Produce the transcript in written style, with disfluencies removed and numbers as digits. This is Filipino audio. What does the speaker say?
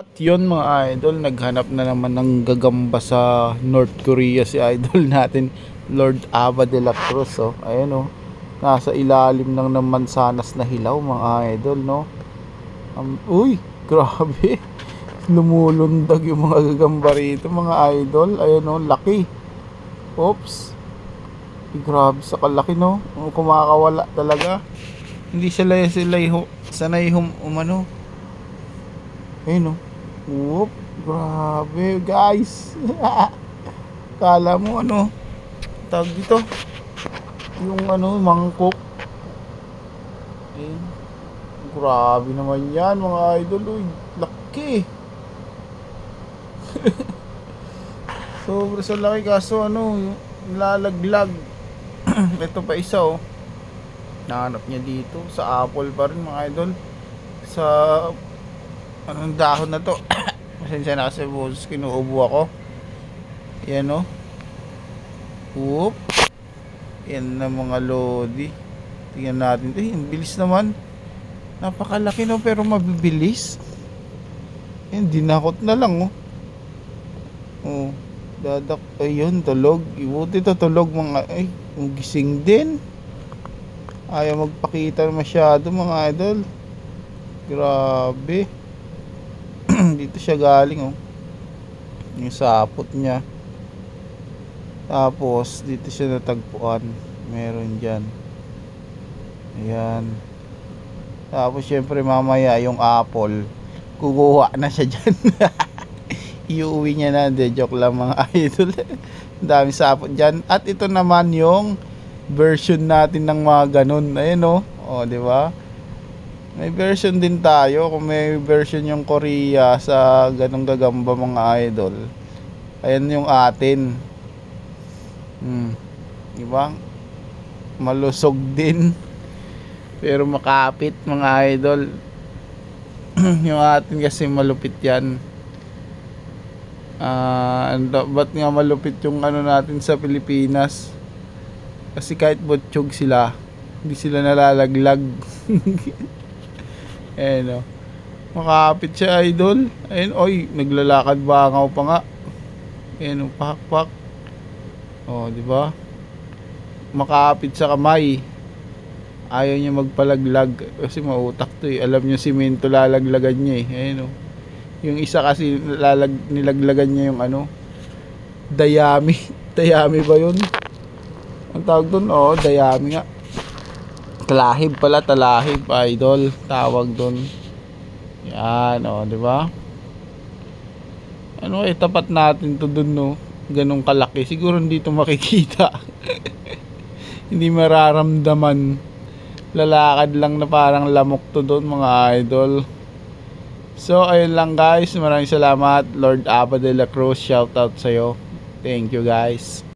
At yun mga idol, naghanap na naman ng gagamba sa North Korea si idol natin, Lord Aba de la Cruz. Oh. Ayan oh, nasa ilalim ng mansanas na hilaw mga idol, no? Uy, grabe. Lumulundag yung mga gagamba rito mga idol. Ayan oh, laki. Oops. Grabe sa kalaki, no? Kumakawala talaga. Hindi sila sanay umano. Ayun, no? Whoop, grabe guys. Kala mo ano tawag dito, yung ano, mangkok. Ayun. Grabe naman yan mga idol. Uy, laki. Sobra sa laki, kaso ano, lalaglag. Ito pa isa oh, nahanap niya dito sa apple pa rin mga idol, sa anong dahon na to. Pasensya na kasi boses, kinuubo ako. Yan o. Whoop. Yan na mga lodi. Tingnan natin. Ang bilis naman. Napakalaki no, pero mabibilis. Yan, dinakot na lang oh. Oh, ayun, tulog. Ibuti to tulog mga, ay, gising din. Ayaw magpakita masyado mga idol. Grabe. Dito siya galing oh, yung sapot niya. Tapos dito siya natagpuan, meron dyan. Ayan. Tapos syempre mamaya yung apple, kukuha na siya dyan. Iuwi niya na. De, joke lang mga idol. Dami sapot dyan. At ito naman yung version natin ng mga ganun. Ayan oh, oh, di ba? May version din tayo. Kung may version yung Korea sa ganong gagamba mga idol, ayan yung atin. Diba? Malusog din pero makapit mga idol. Yung atin kasi malupit yan. Ba't nga malupit yung ano natin sa Pilipinas? Kasi kahit butchog sila, hindi sila nalalaglag. Ayan o, makapit siya idol. Ayan, oy, naglalakad bangaw pa nga. Ayan o, pakpak. O, diba? Makapit sa kamay. Ayaw niya magpalaglag kasi mautak to eh. Alam niya simento lalaglagan niya eh. Ayan o. Yung isa kasi nilaglagan niya yung ano, dayami. Dayami ba yun? Ang tawag dun? Oo, dayami nga. Talahib pala, talahib idol tawag doon. Yan oh, di ba? Ano, tapat natin to doon no. Ganong kalaki. Siguro hindi to makikita. Hindi mararamdaman. Lalakad lang na parang lamok to doon mga idol. So ayun lang guys. Maraming salamat. Lord Aba de la Cruz, shout out sa'yo. Thank you guys.